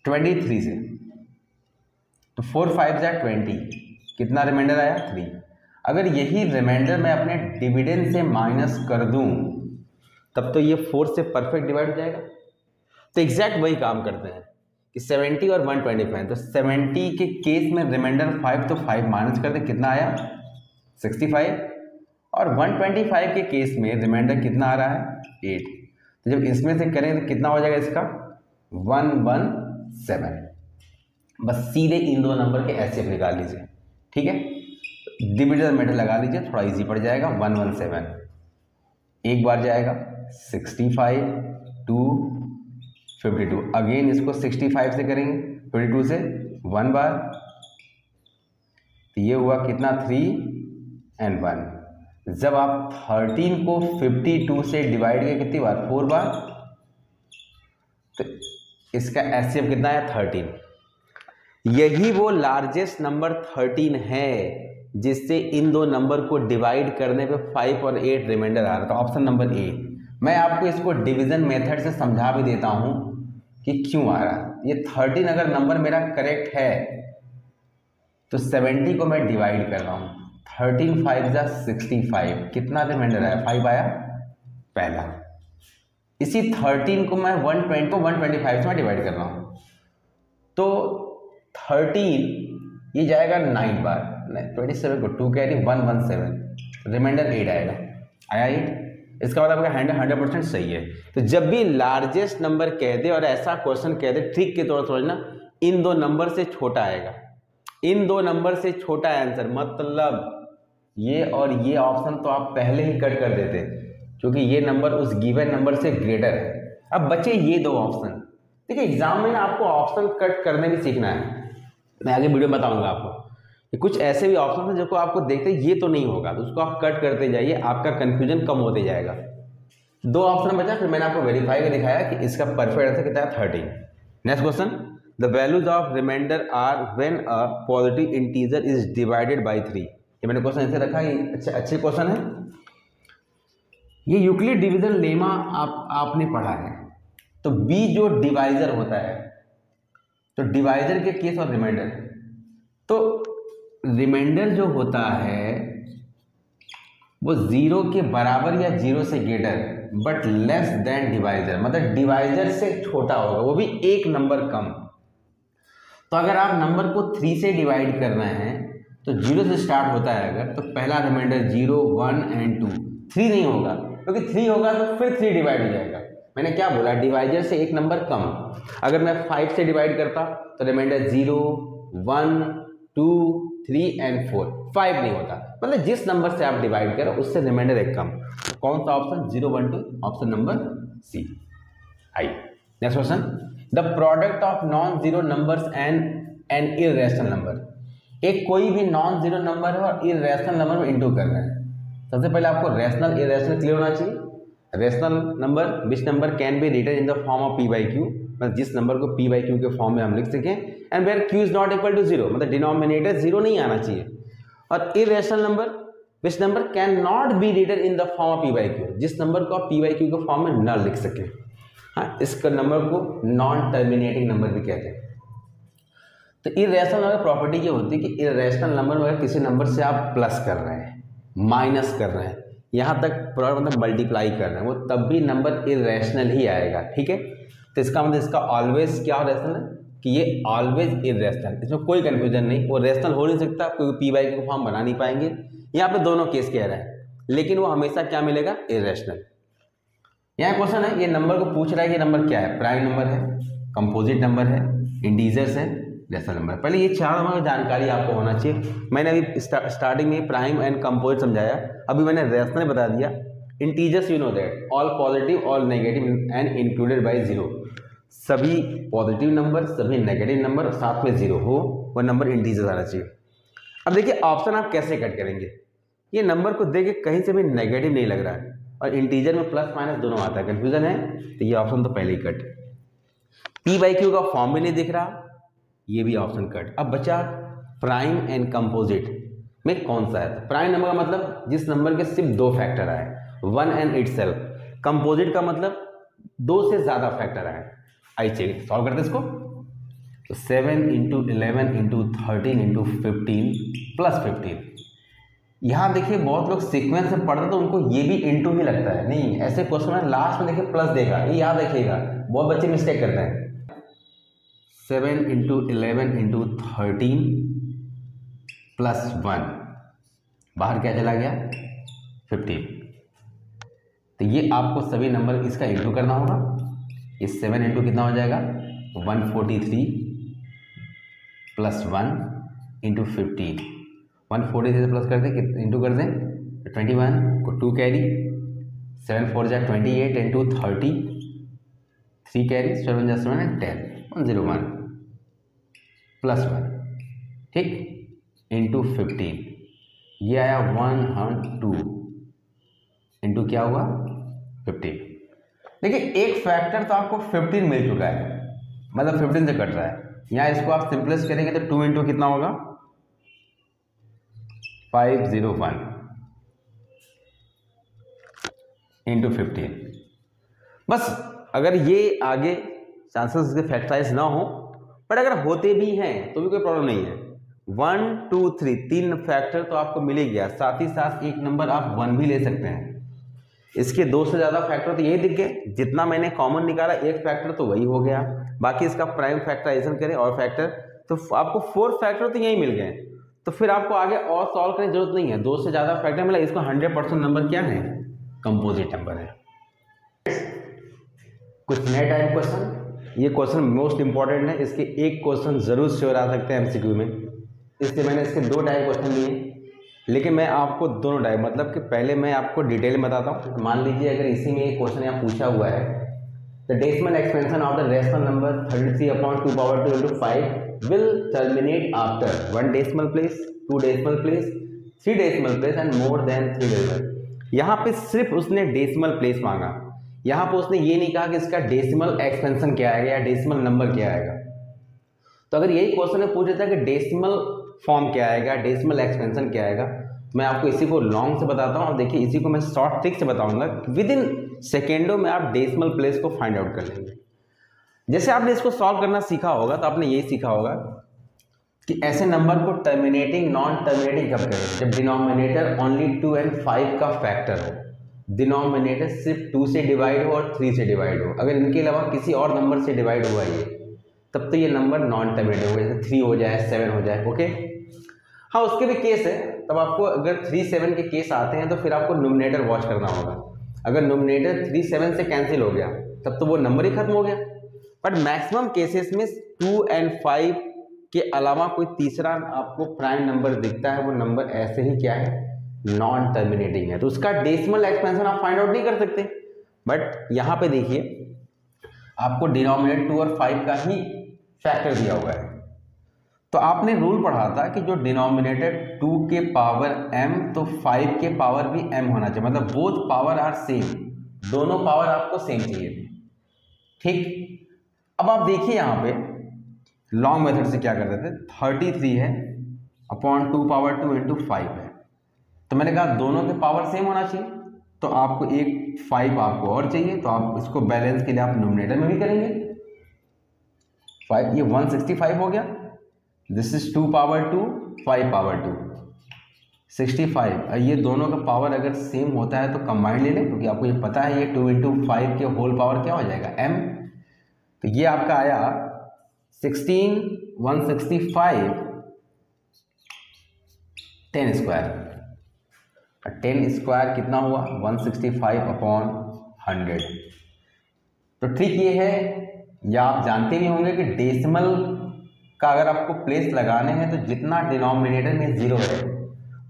23 से, तो 4 5 जा 20, कितना रिमाइंडर आया 3। अगर यही रिमाइंडर मैं अपने डिविडेंड से माइनस कर दूं तब तो ये 4 से परफेक्ट डिवाइड हो जाएगा। तो एग्जैक्ट वही काम करते हैं कि 70 और 125, तो 70 के केस में रिमाइंडर 5, तो 5 माइनस कर दे, कितना आया 65, और 125 के केस में रिमाइंडर कितना आ रहा है 8। तो जब इसमें से करें तो कितना हो जाएगा इसका 117। बस सीधे इन दो नंबर के एचसीएफ निकाल लीजिए, ठीक है। डिविजन मेथड लगा लीजिए, थोड़ा इजी पड़ जाएगा। 117 एक बार जाएगा 65 2 52, अगेन इसको 65 से करेंगे, 52 से 1 बार, तो ये हुआ कितना 3 और 1। जब आप 13 को 52 से डिवाइड किया कितनी बार, 4 बार, तो इसका एचसीएफ कितना है 13। यही वो लार्जेस्ट नंबर 13 है जिससे इन दो नंबर को डिवाइड करने पे 5 और 8 रिमाइंडर आ रहा था, ऑप्शन नंबर ए। मैं आपको इसको डिवीजन मेथड से समझा भी देता हूं कि क्यों आ रहा है। ये 13 अगर नंबर मेरा करेक्ट है तो 70 को मैं डिवाइड कर रहा हूं, 13 5 जा 65, कितना रिमाइंडर आया 5 आया पहला। इसी 13 को मैं 120 को 125 से मैं डिवाइड कर रहा हूं, तो 13 ये जाएगा 9 बार, 27 को 2 कैरी 117, रिमाइंडर 8 आएगा, आया 8। इसका मतलब आपका 100% सही है। तो जब भी लार्जेस्ट नंबर कह दे और ऐसा क्वेश्चन कह दे, ट्रिक के तौर पर समझना, इन दो नंबर से छोटा आएगा, इन दो नंबर से छोटा आंसर, मतलब ये और ये ऑप्शन तो आप पहले ही कट कर देते क्योंकि ये नंबर उस गिवन नंबर से ग्रेटर है। अब बचे ये दो ऑप्शन। देखिए एग्जाम में ना आपको ऑप्शन कट करने भी सीखना है, मैं आगे वीडियो में बताऊंगा आपको। कुछ ऐसे भी ऑप्शन हैं जो आपको देखते ये तो नहीं होगा, तो उसको आप कट करते जाइए, आपका कंफ्यूजन कम होते जाएगा। 2 ऑप्शन बचा, फिर मैंने आपको वेरीफाई कर दिखाया कि इसका परफेक्ट आंसर कितना है 13। Next question, the values of remainder are when a positive integer is divided by 3। ये मैंने क्वेश्चन ऐसे रखा, ये अच्छे क्वेश्चन है। ये यूक्लिड डिवीजन लेमा आपने पढ़ा है। तो बी जो डिवाइजर होता है, तो डिवाइजर के केस और रिमाइंडर, तो रिमाइंडर जो होता है वो 0 के बराबर या 0 से greater but less than divisor, मतलब डिवाइजर से छोटा होगा, वो भी एक नंबर कम। तो अगर आप नंबर को 3 से डिवाइड करना है तो 0 से स्टार्ट होता है अगर, तो पहला रिमाइंडर 0 1 और 2, 3 नहीं होगा, क्योंकि 3 होगा तो फिर 3 डिवाइड हो जाएगा। मैंने क्या बोला, डिवाइजर से एक नंबर कम। अगर मैं 5 से डिवाइड करता तो रिमाइंडर 0 1 2 3 और 4, 5 नहीं होता, मतलब जिस नंबर से आप डिवाइड करो उससे रिमाइंडर एक कम। तो कौन सा ऑप्शन 0 1 2, ऑप्शन नंबर सी आई। Next question, the product of non zero numbers and an irrational number. एक कोई भी नॉन जीरो नंबर है और इररेशनल नंबर में इंटू कर रहे हैं। सबसे पहले आपको रेशनल इररेशनल क्लियर होना चाहिए। Rational number which number can be written in the form of p by q, मतलब जिस नंबर को p by q के फॉर्म में हम लिख सकें, and where q is not equal to 0, मतलब डिनोमिनेटर 0 नहीं आना चाहिए। और irrational number which number can not be written in the form of p by q, जिस नंबर को आप p by q के फॉर्म में न लिख सकें। हाँ, इसका नंबर को नॉन टर्मिनेटिंग नंबर भी कहते हैं। तो इररेशनल नंबर प्रॉपर्टी ये होती है कि इररेशनल नंबर में किसी नंबर से आप प्लस कर रहे हैं, माइनस कर रहे हैं, यहाँ तक प्रोडक्ट मतलब मल्टीप्लाई कर रहे हैं, वो तब भी नंबर इररेशनल ही आएगा, ठीक है। तो इसका मतलब इसका ऑलवेज क्या रेशनल है कि ये ऑलवेज इररेशनल, इसमें कोई कंफ्यूजन नहीं। वो रेशनल हो नहीं सकता क्योंकि p by q फॉर्म बना नहीं पाएंगे। यहाँ पे दोनों केस कह रहे हैं, लेकिन वो हमेशा क्या मिलेगा, इरेशनल। यहाँ क्वेश्चन है, ये नंबर को पूछ रहा है कि नंबर क्या है, प्राइम नंबर है, कंपोजिट नंबर है, इंटीजर्स है, रेशनल नंबर। पहले ये चार नंबर की जानकारी आपको होना चाहिए। मैंने अभी स्टार्टिंग में प्राइम एंड कंपोजिट समझाया, अभी मैंने रेशनल बता दिया। Integers you know that all positive all negative and included by zero, सभी पॉजिटिव नंबर सभी नेगेटिव नंबर साथ में जीरो हो, वो नंबर इंटीजर्स आना चाहिए। अब देखिए ऑप्शन आप कैसे कट करेंगे, ये नंबर को देख के कहीं से भी नेगेटिव नहीं लग रहा है और इंटीजर में प्लस माइनस दोनों आता है, कंफ्यूजन है, तो ये ऑप्शन तो पहले ही कट। पी बाई क्यू का फॉर्म भी नहीं दिख रहा, ये भी ऑप्शन कट। अब बचा प्राइम एंड कंपोजिट में कौन सा है। प्राइम नंबर का मतलब जिस नंबर के सिर्फ दो फैक्टर आए, वन एंड इटसेल्फ। कंपोजिट का मतलब दो से ज्यादा फैक्टर आए। आई चलिए सॉल्व करते इसको। तो 7 इंटू 11 इंटू 13 इंटू 15 प्लस 15। यहाँ देखिए बहुत लोग सीक्वेंस में पढ़ते तो उनको ये भी इंटू ही लगता है, नहीं ऐसे क्वेश्चन में लास्ट में देखिए प्लस देगा, ये याद रखिएगा, बहुत बच्चे मिस्टेक करते हैं। 7 इंटू 11 इंटू 13 प्लस 1, बाहर क्या चला गया 15। तो ये आपको सभी नंबर इसका इंटू करना होगा। इस 7 इंटू कितना हो जाएगा 143 प्लस 1 इंटू 15। 143 से प्लस कर दें, इंटू कर दें 21 को 2 कैरी, 7 4 जा 28 इंटू 30, 3 कैरी, 7 जा 7 एंड 10, 101 प्लस 1, ठीक, इंटू 15। ये आया 102 इंटू क्या हुआ 15। देखिए एक फैक्टर तो आपको 15 मिल चुका है, मतलब 15 से कट रहा है। यहाँ इसको आप सिंपलेस्ट करेंगे तो 2 इंटू कितना होगा 501 इंटू 15। बस अगर ये आगे चांसेस इसके फैक्टराइज ना हो, बट अगर होते भी हैं तो भी कोई प्रॉब्लम नहीं है। 1 2 3 तीन फैक्टर तो आपको मिल ही गया, साथ ही साथ एक नंबर आप 1 भी ले सकते हैं। इसके दो से ज़्यादा फैक्टर तो यही दिख गए, जितना मैंने कॉमन निकाला एक फैक्टर तो वही हो गया। बाकी इसका प्राइम फैक्टराइजेशन करें और फैक्टर तो आपको 4 फैक्टर तो यही मिल गए। तो फिर आपको आगे और सॉल्व करने की जरूरत नहीं है, दो से ज़्यादा फैक्टर मिला, इसको 100% नंबर क्या है, कंपोजिट नंबर है। कुछ नए टाइप क्वेश्चन, ये क्वेश्चन मोस्ट इंपॉर्टेंट है, इसके एक क्वेश्चन जरूर श्योर आ सकते हैं एमसीक्यू में, इसलिए मैंने इसके 2 टाइप क्वेश्चन लिए। लेकिन मैं आपको दोनों टाइप, मतलब कि पहले मैं आपको डिटेल में बताता हूँ। मान लीजिए अगर इसी में एक क्वेश्चन यहाँ पूछा हुआ है, the decimal expansion of the rational number 33/2 into 5 will terminate after 1 decimal place, 2 decimal place, 3 decimal place and more than 3 decimal। यहाँ पे सिर्फ उसने डेसिमल प्लेस मांगा, यहाँ पे उसने ये नहीं कहा कि इसका डेसिमल एक्सपेंशन क्या आएगा या डेसिमल नंबर क्या आएगा। तो अगर यही क्वेश्चन में पूछ देता है कि डेसिमल फॉर्म क्या आएगा, डेसिमल एक्सपेंशन क्या आएगा, मैं आपको इसी को लॉन्ग से बताता हूँ और देखिए इसी को मैं शॉर्ट ट्रिक से बताऊंगा, विद इन सेकेंडों में आप डेसिमल प्लेस को फाइंड आउट कर लेंगे। जैसे आपने इसको सॉल्व करना सीखा होगा तो आपने यही सीखा होगा कि ऐसे नंबर को टर्मिनेटिंग नॉन टर्मिनेटिंग कब करें, जब डिनोमिनेटर ओनली 2 and 5 का फैक्टर हो, डिनोमिनेटर सिर्फ 2 से डिवाइड हो और 3 से डिवाइड हो। अगर इनके अलावा किसी और नंबर से डिवाइड हुआ ये, तब तो ये नंबर नॉन टर्मिनेटिव हो, जैसे 3 हो जाए 7 हो जाए, ओके। हाँ उसके भी केस है, तब आपको अगर 3 7 के केस आते हैं तो फिर आपको न्यूमरेटर वॉच करना होगा। अगर न्यूमरेटर 3 7 से कैंसिल हो गया तब तो वो नंबर ही खत्म हो गया। बट मैक्सिमम केसेस में 2 and 5 के अलावा कोई तीसरा आपको प्राइम नंबर दिखता है, वो नंबर ऐसे ही क्या है, नॉन टर्मिनेटिंग है, तो उसका डेसिमल एक्सपेंशन आप फाइंड आउट नहीं कर सकते। बट यहाँ पे देखिए आपको डिनोमिनेटर 2 और 5 का ही फैक्टर दिया हुआ है, तो आपने रूल पढ़ा था कि जो डिनोमिनेटर 2 के पावर m तो 5 के पावर भी m होना चाहिए, मतलब बोथ पावर आर सेम, दोनों पावर आपको सेम चाहिए, ठीक। अब आप देखिए यहाँ पे लॉन्ग मेथड से क्या करते थे, 33 है अपॉन 2 पावर 2 इंटू 5 है, तो मैंने कहा दोनों के पावर सेम होना चाहिए, तो आपको एक 5 आपको और चाहिए, तो आप इसको बैलेंस के लिए आप न्यूमरेटर में भी करेंगे 5, ये 165 हो गया, दिस इज 2 पावर 2 5 पावर 2 65। ये दोनों का पावर अगर सेम होता है तो कंबाइंड ले लें, क्योंकि आपको ये पता है ये 2 इंटू 5 के होल पावर क्या हो जाएगा m, तो ये आपका आया 16 165 10 स्क्वायर। 10 स्क्वायर कितना हुआ 165/100। तो ट्रिक ये है, या आप जानते भी होंगे कि डेसिमल का अगर आपको प्लेस लगाने हैं तो जितना डिनोमिनेटर में जीरो है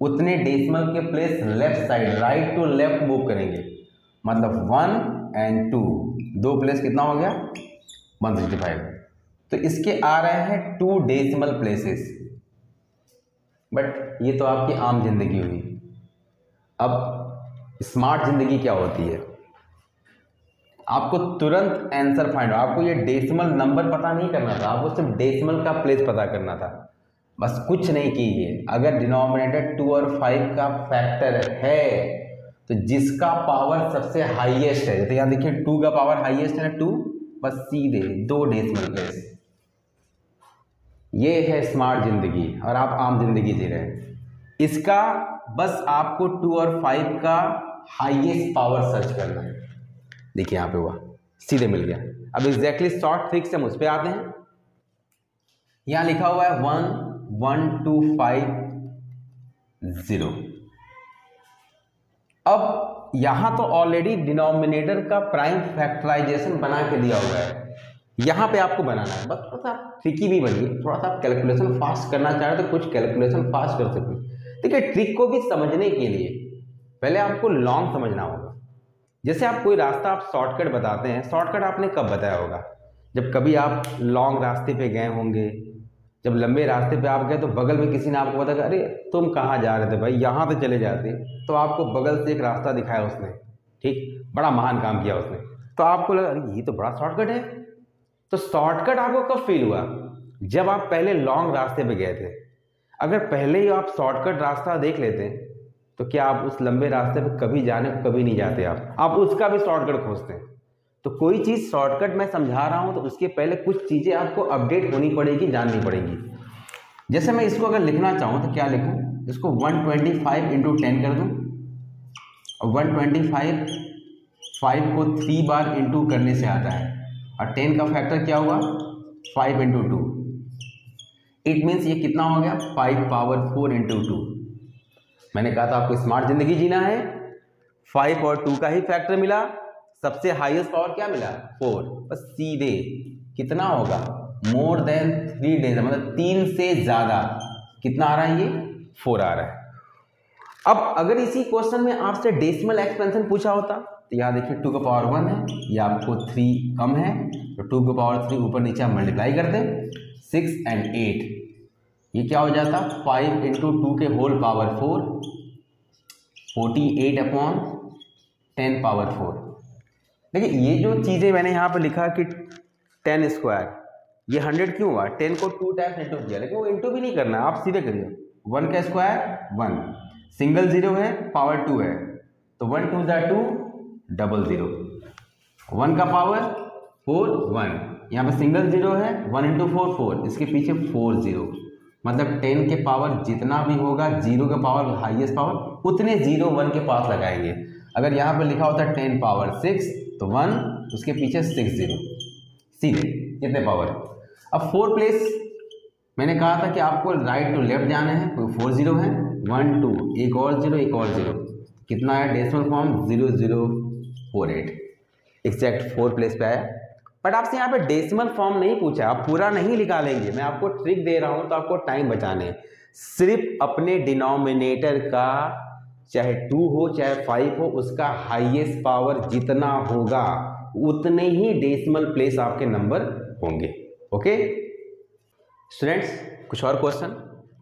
उतने डेसिमल के place left side right to left move करेंगे। मतलब 1 और 2 दो प्लेस कितना हो गया 165। तो इसके आ रहे हैं 2 डेसिमल प्लेसेस। बट ये तो आपकी आम जिंदगी हुई। अब स्मार्ट जिंदगी क्या होती है, आपको तुरंत आंसर फाइंड, आपको ये डेसिमल नंबर पता नहीं करना था, आपको सिर्फ डेसिमल का प्लेस पता करना था, बस कुछ नहीं कीजिए। अगर डिनोमिनेटर 2 और 5 का फैक्टर है तो जिसका पावर सबसे हाईएस्ट है, तो यहाँ देखिए 2 का पावर हाईएस्ट है ना 2, बस सीधे 2 डेसिमल प्लेस। ये है स्मार्ट जिंदगी और आप आम जिंदगी जी रहे हैं। इसका बस आपको 2 और 5 का हाईएस्ट पावर सर्च करना है। देखिए यहाँ पे हुआ, सीधे मिल गया। अब एग्जैक्टली शॉर्ट ट्रिक से हम उस पर आते हैं। यहाँ लिखा हुआ है 11250। अब यहाँ तो ऑलरेडी डिनोमिनेटर का प्राइम फैक्टराइजेशन बना के दिया हुआ है, यहाँ पे आपको बनाना है। बस थोड़ा सा ट्रिकी भी बनिए, थोड़ा सा आप कैलकुलेशन फास्ट करना चाह रहे तो कुछ कैलकुलेशन फास्ट कर सकते। देखिए ट्रिक को भी समझने के लिए पहले आपको लॉन्ग समझना होगा। जैसे आप कोई रास्ता आप शॉर्टकट बताते हैं, शॉर्टकट आपने कब बताया होगा, जब कभी आप लॉन्ग रास्ते पे गए होंगे, जब लंबे रास्ते पे आप गए तो बगल में किसी ने आपको बताया अरे तुम कहाँ जा रहे थे भाई, यहाँ तो चले जाते, तो आपको बगल से एक रास्ता दिखाया उसने, ठीक, बड़ा महान काम किया उसने, तो आपको लगा अरे ये तो बड़ा शॉर्टकट है। तो शॉर्टकट आपको कब फील हुआ, जब आप पहले लॉन्ग रास्ते पे गए थे। अगर पहले ही आप शॉर्टकट रास्ता देख लेते तो क्या आप उस लंबे रास्ते पे कभी जाने को कभी नहीं जाते, आप उसका भी शॉर्टकट खोजते हैं। तो कोई चीज़ शॉर्टकट मैं समझा रहा हूँ तो उसके पहले कुछ चीज़ें आपको अपडेट होनी पड़ेगी, जाननी पड़ेगी। जैसे मैं इसको अगर लिखना चाहूँ तो क्या लिखूँ, इसको 125 × 10 कर दूँ, और 125 5 को 3 बार इंटू करने से आता है, और 10 का फैक्टर क्या हुआ 5 × 2। इट मीन्स ये कितना हो गया 5 पावर 4 × 2। मैंने कहा था आपको स्मार्ट जिंदगी जीना है। 5 और 2 का ही फैक्टर मिला, सबसे हाईएस्ट पावर क्या मिला 4, बस सीधे कितना होगा मोर देन 3 डेज, मतलब 3 से ज़्यादा। कितना आ रहा है ये 4 आ रहा है। अब अगर इसी क्वेश्चन में आपसे डेसिमल एक्सपेंशन पूछा होता तो यहाँ देखिए 2 का पावर 1 है, ये आपको 3 कम है, तो 2 का पावर 3 ऊपर नीचे मल्टीप्लाई करते, 6 और 8, ये क्या हो जाता 5 × 2 के होल पावर 4, 48/10 पावर 4। देखिए ये जो चीज़ें मैंने यहाँ पर लिखा कि 10 स्क्वायर, ये 100 क्यों हुआ, 10 को 2 टाइम्स इंटू किया, लेकिन वो इंटू भी नहीं करना, आप सीधे करिए। 1 का स्क्वायर 1, सिंगल जीरो है पावर 2 है, तो 1 2 = 2, डबल जीरो। 1 का पावर 4 1, यहाँ पे सिंगल जीरो है, 1 × 4 4, इसके पीछे 4 0, मतलब 10 के पावर जितना भी होगा, 0 का पावर हाईएस्ट पावर, उतने 0 1 के पास लगाएंगे। अगर यहाँ पे लिखा होता 10 पावर 6 तो 1, उसके पीछे 6 0, सीधे कितने पावर। अब 4 प्लेस मैंने कहा था कि आपको राइट टू लेफ्ट जाना है, कोई 4 0 है, 1 2, एक और 0 एक और 0, कितना है डेसिमल फॉर्म 0048, एग्जैक्ट 4 प्लेस पे आया। बट आपसे यहाँ पे डेसिमल फॉर्म नहीं पूछा, आप पूरा नहीं निकालेंगे, मैं आपको ट्रिक दे रहा हूँ तो आपको टाइम बचाने, सिर्फ अपने डिनोमिनेटर का चाहे 2 हो चाहे 5 हो, उसका हाईएस्ट पावर जितना होगा उतने ही डेसिमल प्लेस आपके नंबर होंगे। ओके स्टूडेंट्स, कुछ और क्वेश्चन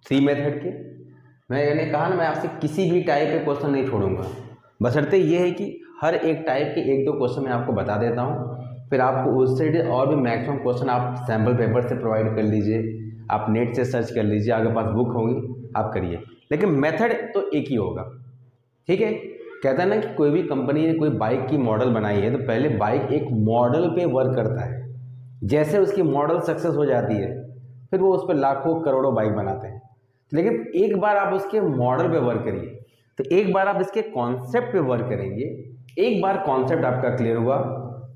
3 मेथड के। मैंने कहा ना मैं आपसे किसी भी टाइप के क्वेश्चन नहीं छोड़ूंगा, बशर्ते ये है कि हर एक टाइप के 1-2 क्वेश्चन मैं आपको बता देता हूँ, फिर आपको उससे और भी मैक्सिमम क्वेश्चन आप सैम्पल पेपर से प्रोवाइड कर लीजिए, आप नेट से सर्च कर लीजिए, आपके पास बुक होगी आप करिए, लेकिन मेथड तो एक ही होगा। ठीक है, कहता है ना कि कोई भी कंपनी ने कोई बाइक की मॉडल बनाई है तो पहले बाइक एक मॉडल पे वर्क करता है, जैसे उसकी मॉडल सक्सेस हो जाती है फिर वो उस पर लाखों करोड़ों बाइक बनाते हैं। लेकिन एक बार आप उसके मॉडल पे वर्क करिए, तो एक बार आप इसके कॉन्सेप्ट पे वर्क करेंगे, एक बार कॉन्सेप्ट आपका क्लियर हुआ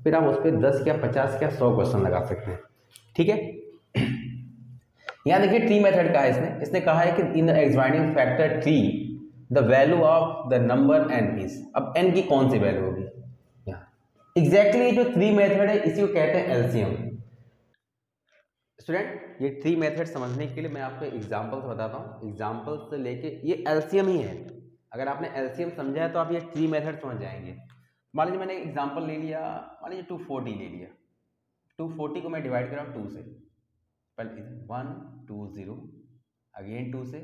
फिर आप उस पर 10 या 50 या 100 क्वेश्चन लगा सकते हैं। ठीक है, यहाँ देखिए ट्री मेथड का है, इसने कहा है कि in the expanding factor tree the value of the number n is, अब n की कौन सी वैल्यू होगी यहाँ एग्जैक्टली जो 3 मेथड है इसी को कहते हैं एलसीएम। स्टूडेंट ये 3 मेथड समझने के लिए मैं आपको एग्जांपल से बताता हूँ, एग्जांपल से लेके ये एलसीएम ही है। अगर आपने एलसीएम समझा है तो आप ये 3 मेथड समझ जाएंगे। मान लीजिए मैंने एग्जांपल ले लिया, मान लीजिए 240 ले लिया, 240 को मैं डिवाइड कर रहा हूँ 2 से, पहले 1 2 0, अगेन 2 से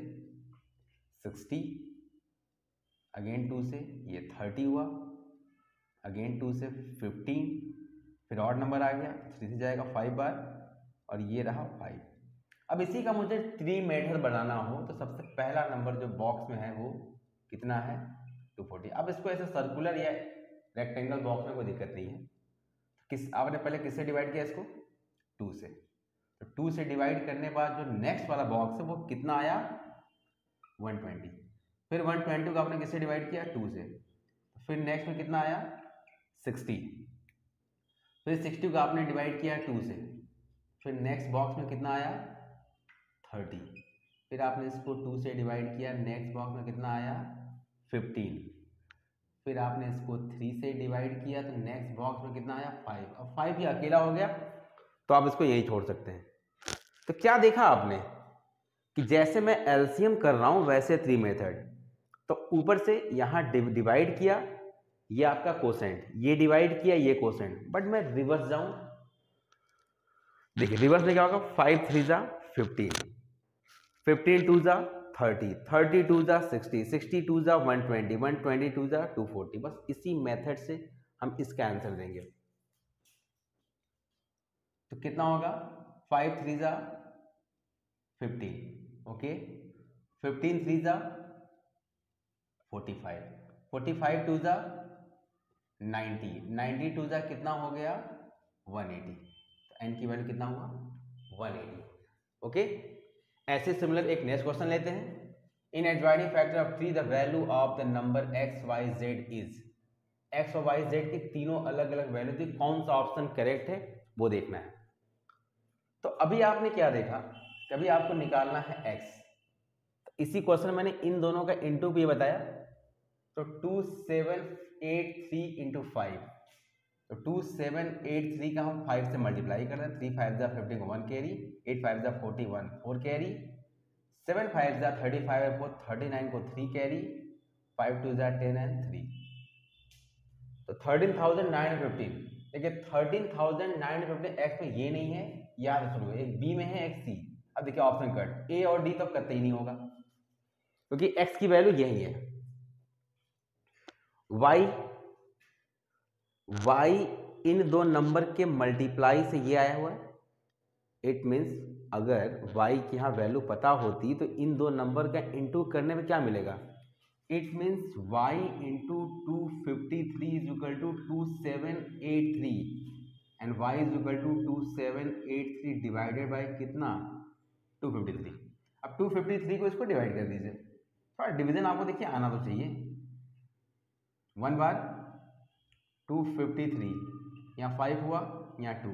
60, अगेन 2 से ये 30 हुआ, अगेन 2 से 15, फिर और नंबर आ गया 3 से जाएगा 5 बार और ये रहा 5। अब इसी का मुझे 3 मेथड बनाना हो तो सबसे पहला नंबर जो बॉक्स में है वो कितना है 240। अब इसको ऐसे सर्कुलर या रेक्टेंगल बॉक्स में कोई दिक्कत नहीं है। किस आपने पहले किससे डिवाइड किया इसको 2 से, तो 2 से डिवाइड करने बाद जो नेक्स्ट वाला बॉक्स है वो कितना आया 120, फिर 120 को आपने किससे डिवाइड किया 2 से, फिर नेक्स्ट में कितना आया 60, फिर 60 को आपने डिवाइड किया 2 से, फिर नेक्स्ट बॉक्स में कितना आया 30, फिर आपने इसको 2 से डिवाइड किया, नेक्स्ट बॉक्स में कितना आया 15, फिर आपने इसको 3 से डिवाइड किया तो नेक्स्ट बॉक्स में कितना आया 5। अब 5 ही अकेला हो गया तो आप इसको यही छोड़ सकते हैं। तो क्या देखा आपने कि जैसे मैं एलसीएम कर रहा हूं वैसे 3 मेथड, तो ऊपर से यहां डिवाइड किया, ये आपका कोसेंट, ये डिवाइड किया ये कोसेंट, बट मैं रिवर्स जाऊं, देखिए रिवर्स में क्या होगा 5 3 जा 15, 15 2 जा 30, 30 2 जा 60, 60 2 जा 120, 120 2 जा 240। बस इसी मेथड से हम इसका आंसर देंगे। तो कितना होगा 5 3 जा 15, ओके, 15 3 जा 45, 45 2 जा 90, 90 2 जा कितना हो गया 180, तो n की वैल्यू कितना हुआ 180, ओके। ऐसे सिमिलर एक नेक्स्ट क्वेश्चन लेते हैं। In a dividing factor of 3 the value of the number x y z is, x और y z की तीनों अलग अलग वैल्यू थी, कौन सा ऑप्शन करेक्ट है वो देखना है। तो अभी आपने क्या देखा, कभी आपको निकालना है x, तो इसी क्वेश्चन में मैंने इन दोनों का इंटू भी बताया, तो 2783 इंटू 5, तो 2783 का हम 5 से मल्टीप्लाई कर रहे हैं, 3 5 जा 50 को 1 कैरी, 8 5 जा 41 4 कैरी, 7 5 जा 35 4 39 को 3 कैरी, 5 2 जा 10 एंड 3, तो 13,915। देखिए 13,915 एक्स में ये नहीं है, याद रखो एक बी में है एक्स सी। अब देखिए ऑप्शन कट, ए और डी तो कतई नहीं होगा क्योंकि एक्स की वैल्यू यही है। y इन दो नंबर के मल्टीप्लाई से ये आया हुआ है, इट मीन्स अगर y की यहाँ वैल्यू पता होती तो इन दो नंबर का इंटू करने में क्या मिलेगा, it means y into 253 is equal to 2783 and y is equal to 2783 divided by कितना 253। अब 253 को इसको डिवाइड कर दीजिए, थोड़ा डिवीजन आपको देखिए आना तो चाहिए। 1 बार 253, यहाँ 5 हुआ, यहाँ 2,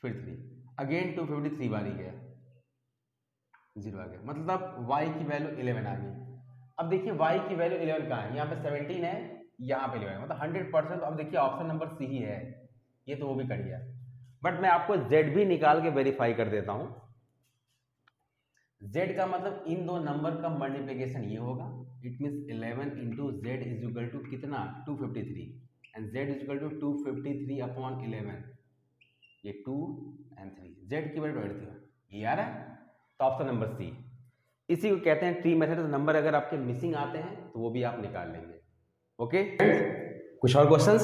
फिर 3, अगेन 253 बार ही गया, 0 आ गया, मतलब y की वैल्यू 11 आ गई। अब देखिए y की वैल्यू 11 कहाँ है, यहाँ पे 17 है, यहाँ पे 11, मतलब 100%। अब देखिए ऑप्शन नंबर सी ही है, ये तो वो भी कट गया, बट मैं आपको z भी निकाल के वेरीफाई कर देता हूँ। z का मतलब इन दो नंबर का मल्टीप्लिकेशन ये होगा, it means 11 into z is equal to कितना 253 and z is equal to 253 upon 11, ये 2 एंड 3, z की वैल्यू 23, ये आ रहा है। तो ऑप्शन नंबर सी, इसी को कहते हैं ट्री मेथड। नंबर अगर आपके मिसिंग आते हैं तो वो भी आप निकाल लेंगे, ओके। कुछ और क्वेश्चंस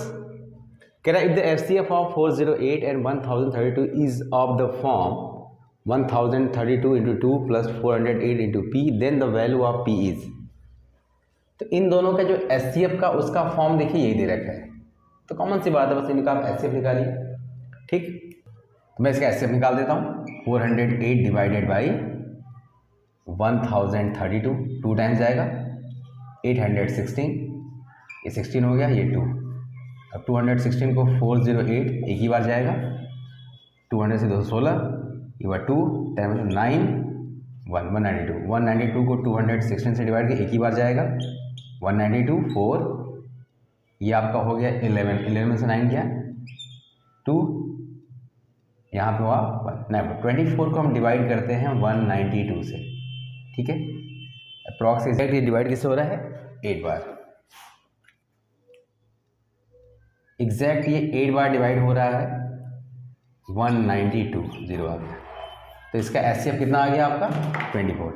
कह रहा है, if the HCF of 408 and 1032 is of the form 1032 into 2 plus 408 into P, then the value of P is. तो इन दोनों का जो एचसीएफ का उसका फॉर्म देखिए यही दे रखा है, तो कॉमन सी बात है, बस इनका आप एचसीएफ निकालिए, ठीक। तो मैं इसका एचसीएफ निकाल देता हूँ, 408 डिवाइडेड बाई 1032, 2 टाइम्स जाएगा 816, ये 16 हो गया, ये 2। अब 216 को 408 एक ही बार जाएगा, 200 से 216, ये बार 2 टाइम्स 9 192, 192 को 216 से डिवाइड करके एक ही बार जाएगा, 192 4, ये आपका हो गया 11, 11 में से 9 गया 2, यहाँ पे हुआ 1। 24 को हम डिवाइड करते हैं 192 से, ठीक है। अप्रॉक्स एग्जैक्ट ये डिवाइड किससे हो रहा है? 8 बार। एग्जैक्ट ये 8 बार डिवाइड हो रहा है 192, 0 आ गया। तो इसका एचसीएफ कितना आ गया आपका? 24।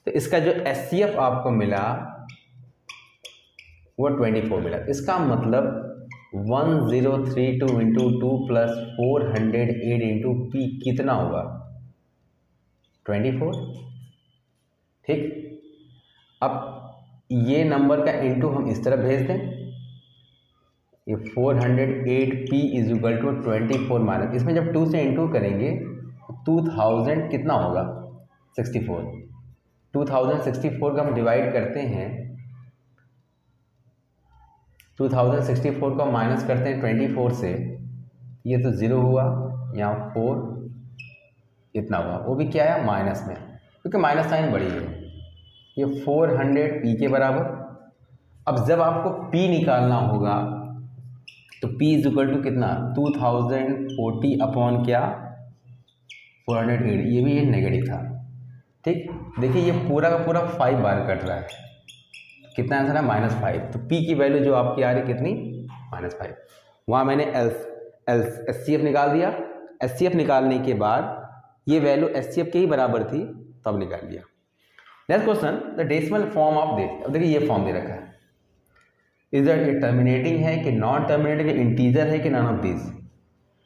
तो इसका जो एचसीएफ आपको मिला वो 24 मिला। इसका मतलब 1032 इंटू 2 प्लस 408 इंटू पी कितना होगा? 24, ठीक। अब ये नंबर का इंटू हम इस तरफ भेज दें, ये 408p is equal to 24 minus, इसमें जब 2 से इंटू करेंगे 2000 कितना होगा? 64। 2064 का हम डिवाइड करते हैं, 2064 को माइनस करते हैं 24 से, ये तो 0 हुआ, यहाँ 4 इतना हुआ, वो भी क्या है? माइनस में, क्योंकि माइनस साइन बड़ी है। ये 400p के बराबर। अब जब आपको p निकालना होगा तो p इज इक्वल टू कितना? 2040 अपॉन क्या? 408। ये भी ये नेगेटिव था, ठीक। देखिए ये पूरा का पूरा 5 बार कट रहा है, कितना आंसर है? -5। तो p की वैल्यू जो आपकी आ रही कितनी? -5। वहाँ मैंने एचसीएफ निकाल दिया। एचसीएफ निकालने के बाद ये वैल्यू एचसीएफ के ही बराबर थी, तब निकाल दिया। Next question, the decimal form of this. अब देखिए ये फॉर्म दे रखा है, इज दैट ये टर्मिनेटिंग है कि नॉन टर्मिनेटिंग है, इंटीजर है कि नॉन ऑफ दिस।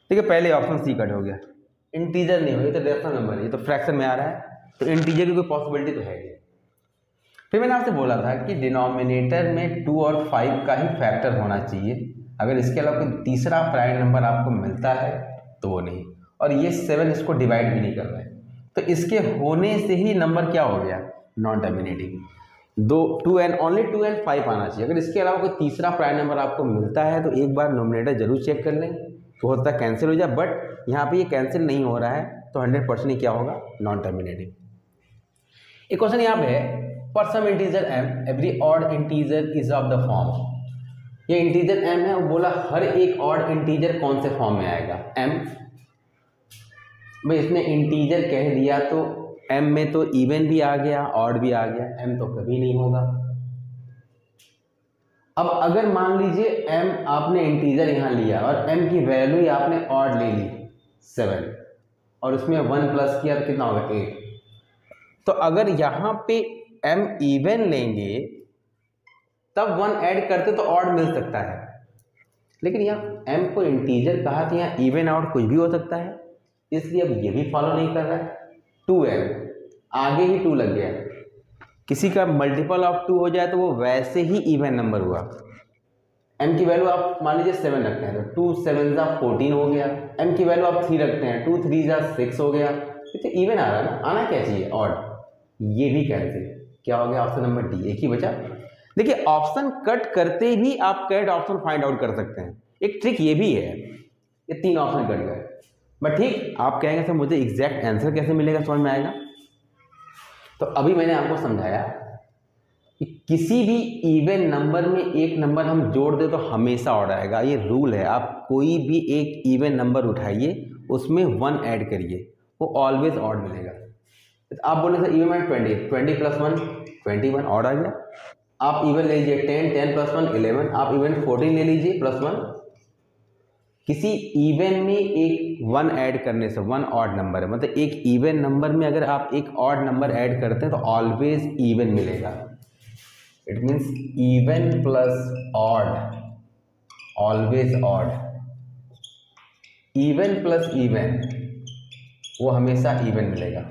ठीक है, पहले ऑप्शन सी कट हो गया, इंटीजर नहीं हो, ये तो डेसिमल नंबर है, ये तो फ्रैक्शन में आ रहा है, तो इंटीजर की कोई पॉसिबिलिटी तो है नहीं। फिर मैंने आपसे बोला था कि डिनोमिनेटर में 2 और 5 का ही फैक्टर होना चाहिए, अगर इसके अलावा कोई तीसरा प्राइम नंबर आपको मिलता है तो वो नहीं, और ये 7 इसको डिवाइड भी नहीं कर रहा है, तो इसके होने से ही नंबर क्या हो गया? Non terminating. 2 and only 2 and 5 आना चाहिए। अगर इसके अलावा कोई तीसरा प्राइम नंबर आपको मिलता है तो एक बार नोमिनेटर जरूर चेक कर लें, तो हो सकता है कैंसिल हो जाए, बट यहाँ पे ये कैंसिल नहीं हो रहा है, तो 100% ही क्या होगा? Non terminating. एक क्वेश्चन यहाँ पे है, for some integer m every odd integer is of the form. ये इंटीजर m है, वो बोला हर एक ऑड इंटीजर कौन से फॉर्म में आएगा? m। भाई इसने इंटीजर कह दिया तो m में तो इवन भी आ गया, ऑड भी आ गया, m तो कभी नहीं होगा। अब अगर मान लीजिए m आपने इंटीजर यहाँ लिया और m की वैल्यू ही आपने ऑड ले ली 7, और उसमें 1 प्लस किया तो कितना होगा? 8। तो अगर यहाँ पे m इवन लेंगे तब 1 ऐड करते तो ऑड मिल सकता है, लेकिन यहाँ m को इंटीजर कहा तो यहाँ इवन ऑड कुछ भी हो सकता है, इसलिए अब ये भी फॉलो नहीं कर रहा है। 2m आगे ही 2 लग गया, किसी का मल्टीपल ऑफ 2 हो जाए तो वो वैसे ही इवन नंबर हुआ। m की वैल्यू आप मान लीजिए 7 रखते हैं तो 2 7 14 हो गया, m की वैल्यू आप 3 रखते हैं 2 3 6 हो गया, तो इवन आ रहा है ना, आना क्या चाहिए? ऑड। ये भी कैंसिल, क्या हो गया? ऑप्शन नंबर डी, एक ही बचा। देखिए ऑप्शन कट करते भी आप करेक्ट ऑप्शन फाइंड आउट कर सकते हैं, एक ट्रिक ये भी है। ये 3 ऑप्शन कट गए, बट ठीक, आप कहेंगे सर मुझे एग्जैक्ट आंसर कैसे मिलेगा, समझ में आएगा। तो अभी मैंने आपको समझाया कि किसी भी इवन नंबर में एक नंबर हम जोड़ दे तो हमेशा ऑड आएगा, ये रूल है। आप कोई भी एक इवन नंबर उठाइए, उसमें 1 ऐड करिए, वो ऑलवेज ऑड मिलेगा। तो आप बोले सर इवन में 20 प्लस 1 21, ऑड आ गया। आप इवन ले लीजिए 10 प्लस 1 11, आप इवन 14 ले लीजिए प्लस 1। किसी इवन में एक 1 ऐड करने से 1 ऑड नंबर है, मतलब एक इवन नंबर में अगर आप एक ऑड नंबर ऐड करते हैं तो ऑलवेज इवन मिलेगा। It means even plus odd always odd, even plus even वो हमेशा इवन मिलेगा,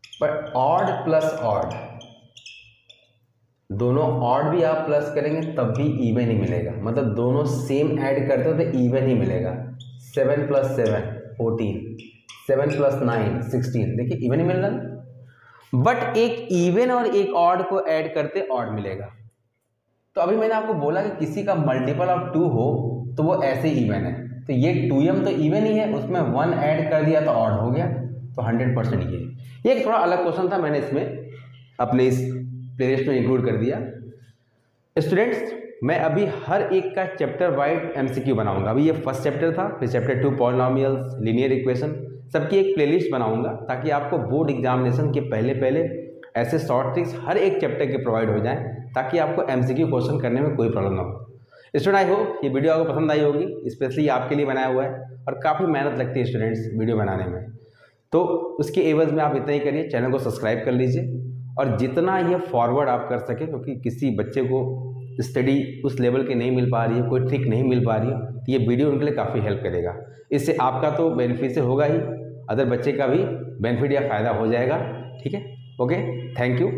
बट ऑड प्लस ऑड, दोनों ऑड भी आप प्लस करेंगे तब भी इवन ही मिलेगा, मतलब दोनों सेम ऐड करते हो तो इवन ही मिलेगा। 7 प्लस 7 14, 7 प्लस 9 16, देखिए इवन ही मिल रहा है। बट एक इवन और एक ऑड को ऐड करते ऑड मिलेगा। तो अभी मैंने आपको बोला कि किसी का मल्टीपल ऑफ 2 हो तो वो ऐसे इवन है, तो ये 2m तो इवन ही है, उसमें 1 ऐड कर दिया तो ऑड हो गया, तो 100% ये एक थोड़ा अलग क्वेश्चन था, मैंने इसमें अपने इस प्लेलिस्ट में इंक्लूड कर दिया। स्टूडेंट्स, मैं अभी हर एक का चैप्टर वाइड एमसीक्यू बनाऊंगा। अभी ये फर्स्ट चैप्टर था, फिर चैप्टर 2 पॉलिनोमियल्स, लीनियर इक्वेशन, सबकी एक प्लेलिस्ट बनाऊंगा ताकि आपको बोर्ड एग्जामिनेशन के पहले ऐसे शॉर्ट ट्रिक्स हर एक चैप्टर के प्रोवाइड हो जाएं ताकि आपको एमसीक्यू क्वेश्चन करने में कोई प्रॉब्लम ना हो। स्टूडेंट, आई होप ये वीडियो आपको पसंद आई होगी, स्पेशली आपके लिए बनाया हुआ है और काफ़ी मेहनत लगती है स्टूडेंट्स वीडियो बनाने में। तो उसके एवज में आप इतना ही करिए, चैनल को सब्सक्राइब कर लीजिए और जितना ये फॉरवर्ड आप कर सकें, क्योंकि किसी बच्चे को स्टडी उस लेवल की नहीं मिल पा रही है, कोई ट्रिक नहीं मिल पा रही है, तो ये वीडियो उनके लिए काफ़ी हेल्प करेगा। इससे आपका तो बेनिफिशियल होगा ही, अदर बच्चे का भी बेनिफिट या फ़ायदा हो जाएगा। ठीक है, ओके, थैंक यू।